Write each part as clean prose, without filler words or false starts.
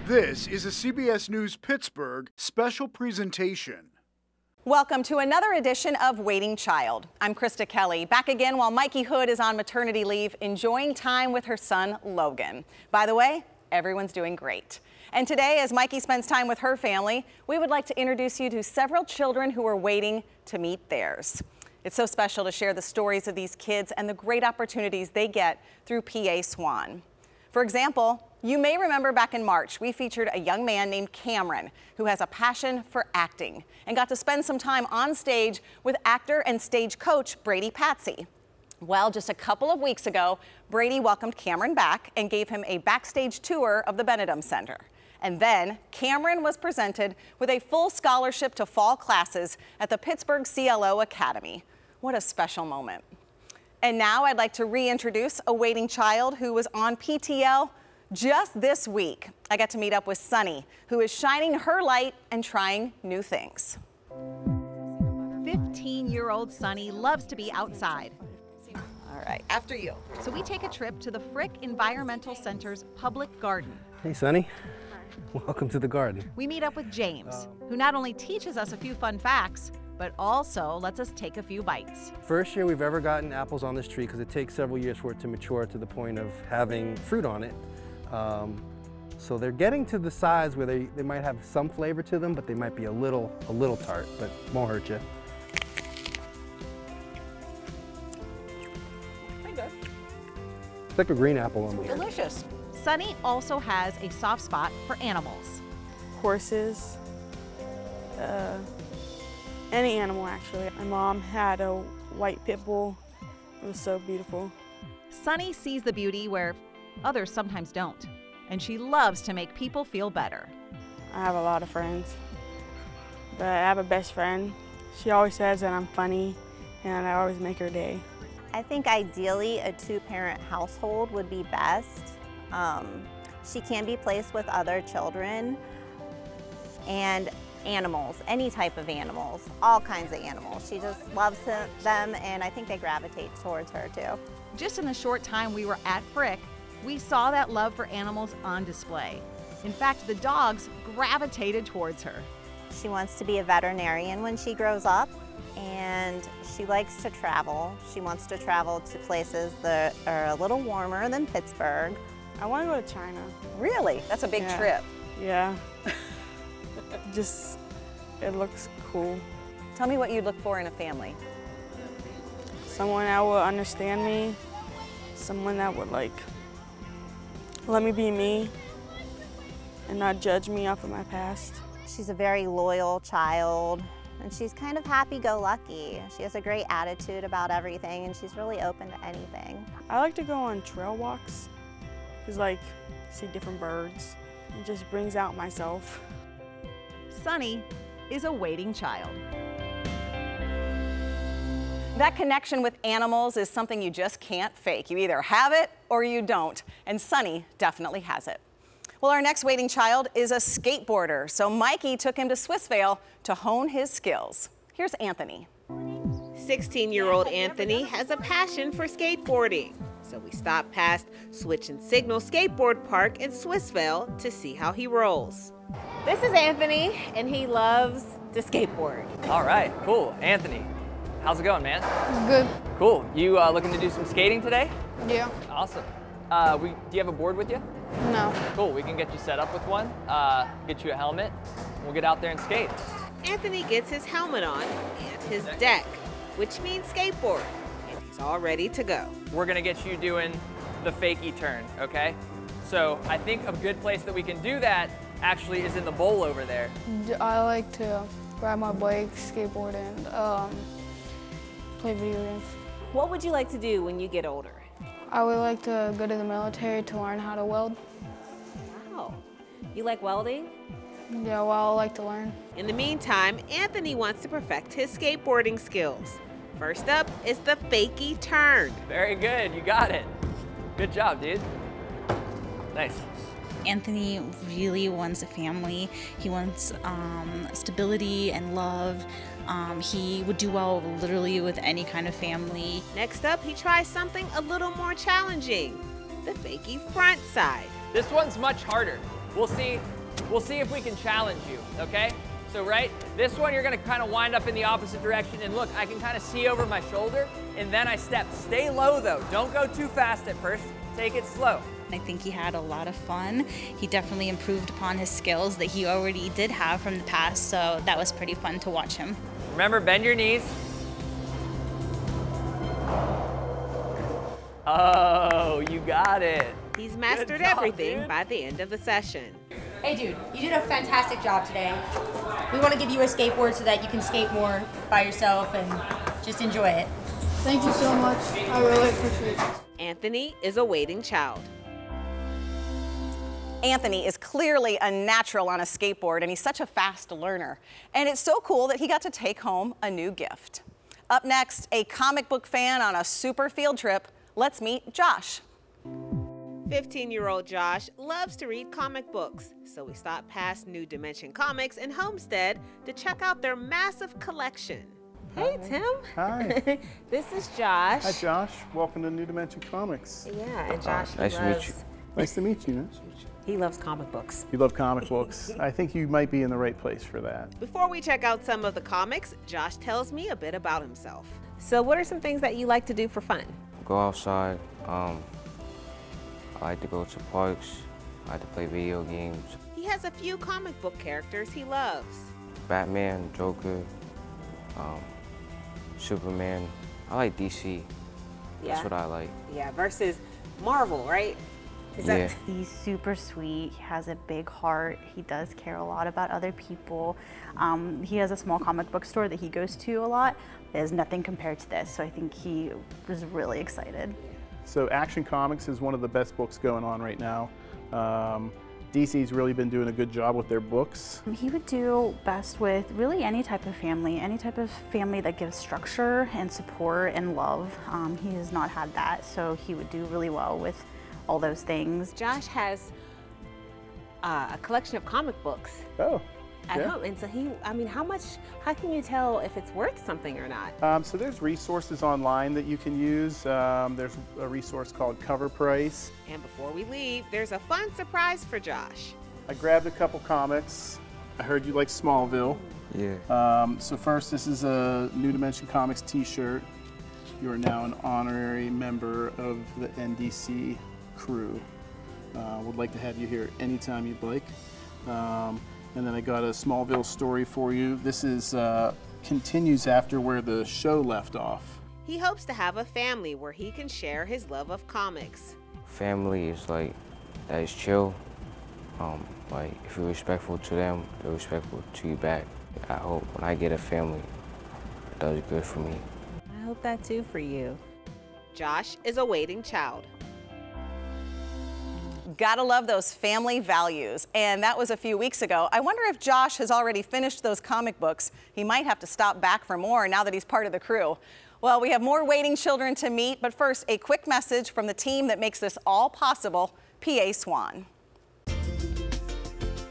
This is a CBS News Pittsburgh special presentation. Welcome to another edition of Waiting Child. I'm Krista Kelley, back again while Mikey Hood is on maternity leave, enjoying time with her son, Logan. By the way, everyone's doing great. And today, as Mikey spends time with her family, we would like to introduce you to several children who are waiting to meet theirs. It's so special to share the stories of these kids and the great opportunities they get through PA Swan. For example, you may remember back in March, we featured a young man named Cameron who has a passion for acting and got to spend some time on stage with actor and stage coach Brady Patsy. Well, just a couple of weeks ago, Brady welcomed Cameron back and gave him a backstage tour of the Benedum Center. And then Cameron was presented with a full scholarship to fall classes at the Pittsburgh CLO Academy. What a special moment. And now I'd like to reintroduce a waiting child who was on PTL just this week. I got to meet up with Sunny, who is shining her light and trying new things. 15-year-old Sunny loves to be outside. All right, after you. So we take a trip to the Frick Environmental Center's public garden. Hey, Sunny. Welcome to the garden. We meet up with James, who not only teaches us a few fun facts, but also lets us take a few bites. First year we've ever gotten apples on this tree because it takes several years for it to mature to the point of having fruit on it. So they're getting to the size where they might have some flavor to them, but they might be a little tart, but won't hurt you. It's like a green apple on me. Delicious. Sunny also has a soft spot for animals. Horses, any animal actually. My mom had a white pit bull. It was so beautiful. Sunny sees the beauty where others sometimes don't, and she loves to make people feel better. I have a lot of friends, but I have a best friend. She always says that I'm funny, and I always make her day. I think ideally a two-parent household would be best. She can be placed with other children and animals, any type of animals, all kinds of animals. She just loves them, and I think they gravitate towards her too. Just in the short time we were at Frick, we saw that love for animals on display. In fact, the dogs gravitated towards her. She wants to be a veterinarian when she grows up, and she likes to travel. She wants to travel to places that are a little warmer than Pittsburgh. I want to go to China. Really? That's a big trip. Yeah. Just, it looks cool. Tell me what you'd look for in a family. Someone that will understand me, someone that would let me be me and not judge me off of my past. She's a very loyal child, and she's kind of happy-go-lucky. She has a great attitude about everything, and she's really open to anything. I like to go on trail walks, because see different birds. It just brings out myself. Sunny is a waiting child. That connection with animals is something you just can't fake. You either have it or you don't, and Sunny definitely has it. Well, our next waiting child is a skateboarder, so Mikey took him to Swissvale to hone his skills. Here's Anthony. 16-year-old Anthony has a passion for skateboarding, so we stopped past Switch and Signal Skateboard Park in Swissvale to see how he rolls. This is Anthony, and he loves to skateboard. All right, cool. Anthony, how's it going, man? Good. Cool. You looking to do some skating today? Yeah. Awesome. Do you have a board with you? No. Cool. We can get you set up with one, get you a helmet. We'll get out there and skate. Anthony gets his helmet on and his deck, which means skateboard, and he's all ready to go. We're going to get you doing the fakie turn, okay? So I think a good place that we can do that actually is in the bowl over there. I like to ride my bike, skateboard, and play video games. What would you like to do when you get older? I would like to go to the military to learn how to weld. Wow. You like welding? Yeah, well, I like to learn. In the meantime, Anthony wants to perfect his skateboarding skills. First up is the fakie turn. Very good. You got it. Good job, dude. Nice. Anthony really wants a family. He wants stability and love. He would do well literally with any kind of family. Next up, he tries something a little more challenging, the fakie front side. This one's much harder. We'll see we'll see if we can challenge you, okay? So right, this one you're gonna kind of wind up in the opposite direction, and look, I can kind of see over my shoulder, and then I step. Stay low though, don't go too fast at first, take it slow. I think he had a lot of fun. He definitely improved upon his skills that he already did have from the past, so that was pretty fun to watch him. Remember, bend your knees. Oh, you got it. He's mastered everything by the end of the session. Hey dude, you did a fantastic job today. We want to give you a skateboard so that you can skate more by yourself and just enjoy it. Thank you so much. I really appreciate it. Anthony is a waiting child. Anthony is clearly a natural on a skateboard, and he's such a fast learner. And it's so cool that he got to take home a new gift. Up next, a comic book fan on a super field trip. Let's meet Josh. 15-year-old Josh loves to read comic books, so we stopped past New Dimension Comics in Homestead to check out their massive collection. Hey, Tim. Hi. This is Josh. Hi, Josh. Welcome to New Dimension Comics. Yeah, and Josh, nice to meet you. Nice to meet you. He loves comic books. You love comic books. I think you might be in the right place for that. Before we check out some of the comics, Josh tells me a bit about himself. So what are some things that you like to do for fun? Go outside. I like to go to parks. I like to play video games. He has a few comic book characters he loves. Batman, Joker, Superman. I like DC. That's what I like. Yeah, versus Marvel, right? He's super sweet. He has a big heart. He does care a lot about other people. He has a small comic book store that he goes to a lot. There's nothing compared to this, so I think he was really excited. So Action Comics is one of the best books going on right now. DC's really been doing a good job with their books. He would do best with really any type of family that gives structure and support and love. He has not had that, so he would do really well with all those things. Josh has a collection of comic books. Oh. At home, and so how can you tell if it's worth something or not? So there's resources online that you can use. There's a resource called Cover Price. And before we leave, there's a fun surprise for Josh. I grabbed a couple comics. I heard you like Smallville. Yeah. So first, this is a New Dimension Comics t-shirt. You are now an honorary member of the NDC crew. Would like to have you here anytime you'd like. And then I got a Smallville story for you. This is continues after where the show left off. He hopes to have a family where he can share his love of comics. Family is that is chill. Like if you're respectful to them, they're respectful to you back. I hope when I get a family, it does good for me. I hope that too for you. Josh is a waiting child. Gotta love those family values. And that was a few weeks ago. I wonder if Josh has already finished those comic books. He might have to stop back for more now that he's part of the crew. Well, we have more waiting children to meet, but first, a quick message from the team that makes this all possible, PA Swan.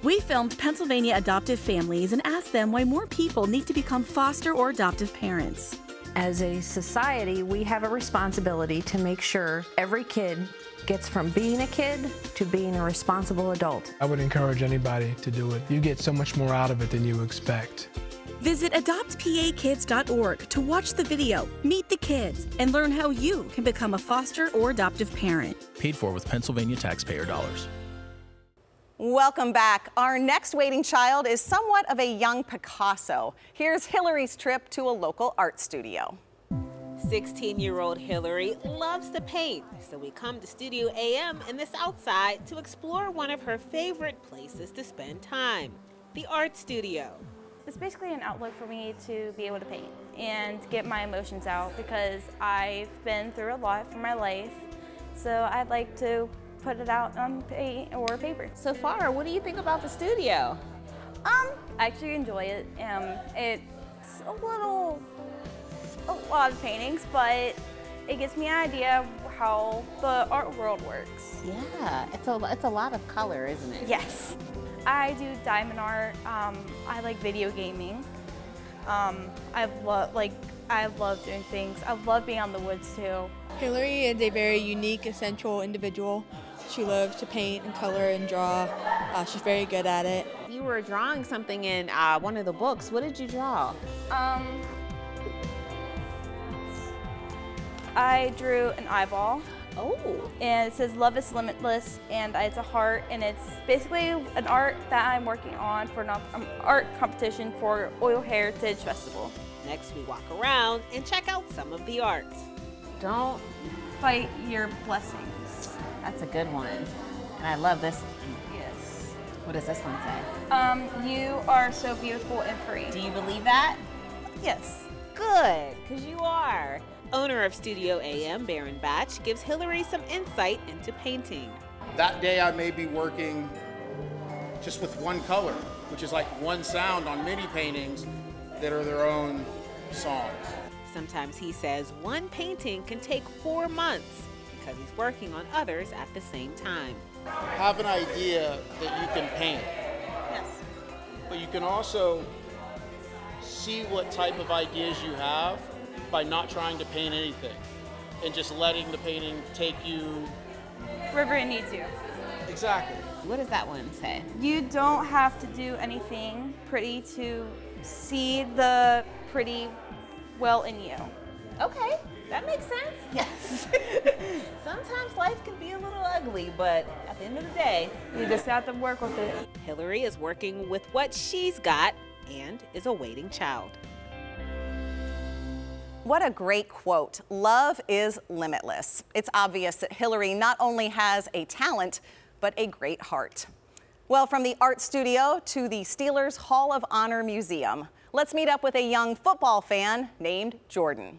We filmed Pennsylvania adoptive families and asked them why more people need to become foster or adoptive parents. As a society, we have a responsibility to make sure every kid gets from being a kid to being a responsible adult. I would encourage anybody to do it. You get so much more out of it than you expect. Visit adoptpakids.org to watch the video, meet the kids, and learn how you can become a foster or adoptive parent. Paid for with Pennsylvania taxpayer dollars. Welcome back. Our next waiting child is somewhat of a young Picasso. Here's Hillary's trip to a local art studio. 16-year-old Hillary loves to paint, so we come to Studio AM in the South Side to explore one of her favorite places to spend time, the art studio. It's basically an outlet for me to be able to paint and get my emotions out because I've been through a lot for my life, so I'd like to put it out on paint or paper. So far, what do you think about the studio? I actually enjoy it. It's a lot of paintings, but it gives me an idea of how the art world works. Yeah, it's a lot of color, isn't it? Yes. I do diamond art. I like video gaming. I love doing things. I love being on the woods too. Hillary is a very unique, essential individual. She loves to paint and color and draw. She's very good at it. You were drawing something in one of the books. What did you draw? I drew an eyeball. Oh. And it says love is limitless, and it's a heart, and it's basically an art that I'm working on for an art competition for Oil Heritage Festival. Next, we walk around and check out some of the art. Don't fight your blessings. That's a good one. And I love this one. Yes. What does this one say? You are so beautiful and free. Do you believe that? Yes. Good, because you are. Owner of Studio AM, Baron Batch, gives Hillary some insight into painting. That day I may be working just with one color, which is like one sound on mini paintings that are their own songs. Sometimes he says one painting can take 4 months because he's working on others at the same time. Have an idea that you can paint. Yes. But you can also see what type of ideas you have by not trying to paint anything and just letting the painting take you wherever it needs you. Exactly. What does that one say? You don't have to do anything pretty to see the pretty well in you. Okay, that makes sense. Yes. Sometimes life can be a little ugly, but at the end of the day, you just have to work with it. Hillary is working with what she's got and is a waiting child. What a great quote. Love is limitless. It's obvious that Hillary not only has a talent, but a great heart. Well, from the art studio to the Steelers Hall of Honor Museum, let's meet up with a young football fan named Jordan.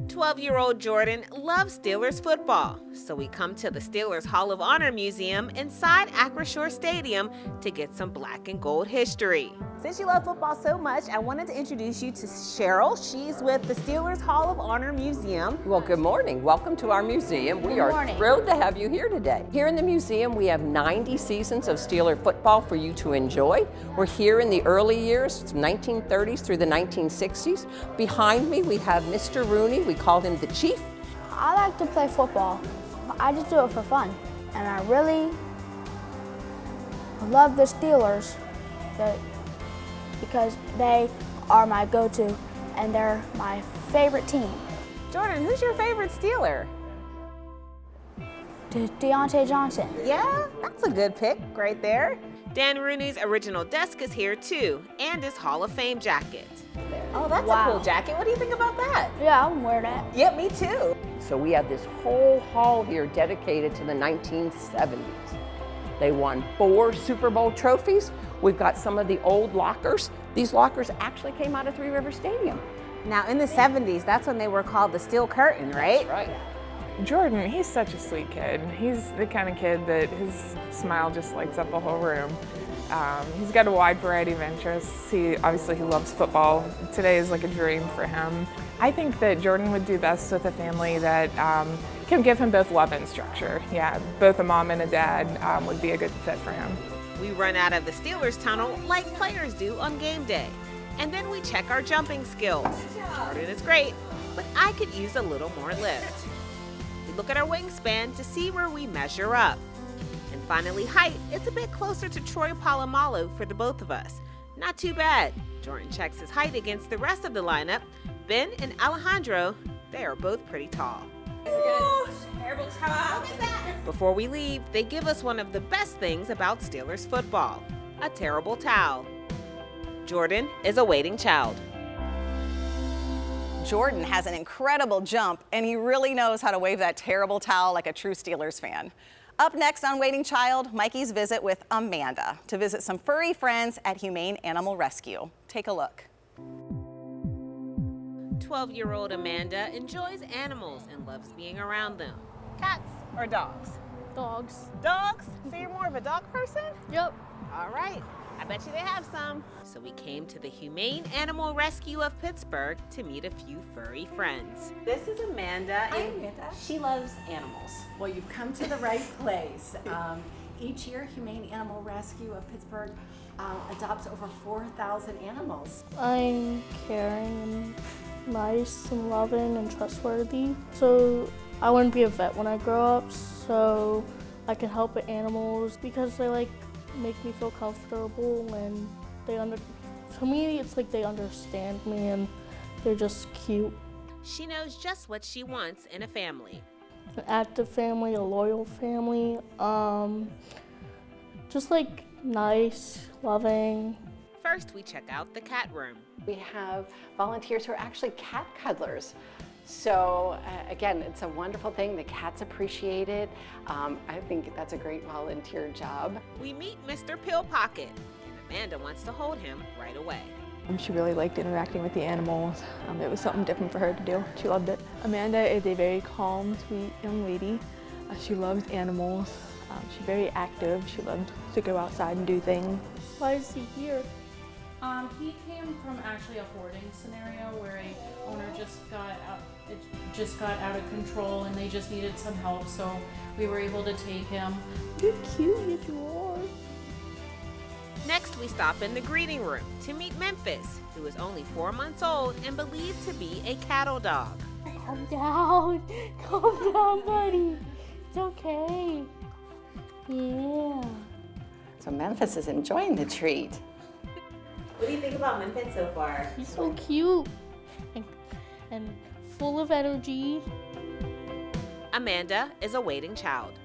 12-year-old Jordan loves Steelers football, so we come to the Steelers Hall of Honor Museum inside Acrisure Stadium to get some black and gold history. Since you love football so much, I wanted to introduce you to Cheryl. She's with the Steelers Hall of Honor Museum. Well, good morning. Welcome to our museum. We are thrilled to have you here today. Here in the museum, we have 90 seasons of Steeler football for you to enjoy. We're here in the early years, 1930s through the 1960s. Behind me, we have Mr. Rooney. We call him the Chief. I like to play football. I just do it for fun. And I really love the Steelers because they are my go-to and they're my favorite team. Jordan, who's your favorite Steeler? Deontay Johnson. Yeah, that's a good pick right there. Dan Rooney's original desk is here too, and his Hall of Fame jacket. Oh, that's a cool jacket. What do you think about that? Yeah, I can wear that. Yeah, me too. So we have this whole hall here dedicated to the 1970s. They won 4 Super Bowl trophies. We've got some of the old lockers. These lockers actually came out of Three River Stadium. Now, in the 70s, that's when they were called the Steel Curtain, right? That's right. Jordan, he's such a sweet kid. He's the kind of kid that his smile just lights up a whole room. He's got a wide variety of interests. He loves football. Today is like a dream for him. I think that Jordan would do best with a family that can give him both love and structure. Yeah, both a mom and a dad would be a good fit for him. We run out of the Steelers tunnel like players do on game day. And then we check our jumping skills. Jordan is great, but I could use a little more lift. We look at our wingspan to see where we measure up. And finally, height, it's a bit closer to Troy Polamalu for the both of us. Not too bad. Jordan checks his height against the rest of the lineup. Ben and Alejandro, they are both pretty tall. Ooh, terrible towel. Before we leave, they give us one of the best things about Steelers football, a terrible towel. Jordan is a waiting child. Jordan has an incredible jump, and he really knows how to wave that terrible towel like a true Steelers fan. Up next on Waiting Child, Mikey's visit with Amanda to visit some furry friends at Humane Animal Rescue. Take a look. 12-year-old Amanda enjoys animals and loves being around them. Cats or dogs? Dogs. Dogs? So you're more of a dog person? Yep. All right. I bet you they have some. So we came to the Humane Animal Rescue of Pittsburgh to meet a few furry friends. This is Amanda. Hi, and Amanda. She loves animals. Well, you've come to the right place. Each year, Humane Animal Rescue of Pittsburgh adopts over 4,000 animals. I'm caring and nice and loving and trustworthy. So I want to be a vet when I grow up, so I can help with animals because they like make me feel comfortable and to me it's like they understand me and they're just cute. She knows just what she wants in a family. An active family, a loyal family, just like nice, loving. First, we check out the cat room. We have volunteers who are actually cat cuddlers. So again, it's a wonderful thing. The cats appreciate it. I think that's a great volunteer job. We meet Mr. Pill Pocket, and Amanda wants to hold him right away. She really liked interacting with the animals. It was something different for her to do. She loved it. Amanda is a very calm, sweet young lady. She loves animals. She's very active. She loves to go outside and do things. Why is he here? He came from actually a hoarding scenario where a owner just got out of control and they just needed some help, so we were able to take him. You're cute as you are. Next, we stop in the greeting room to meet Memphis, who is only 4 months old and believed to be a cattle dog. Calm down, buddy. It's okay. Yeah. So Memphis is enjoying the treat. What do you think about Memphis so far? He's so cute and full of energy. Amanda is a waiting child.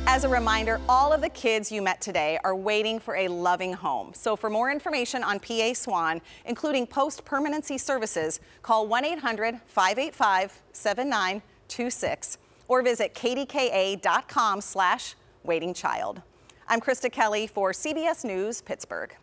As a reminder, all of the kids you met today are waiting for a loving home. So for more information on PA Swan, including post-permanency services, call 1-800-585-7926 or visit kdka.com/waitingchild. I'm Krista Kelley for CBS News, Pittsburgh.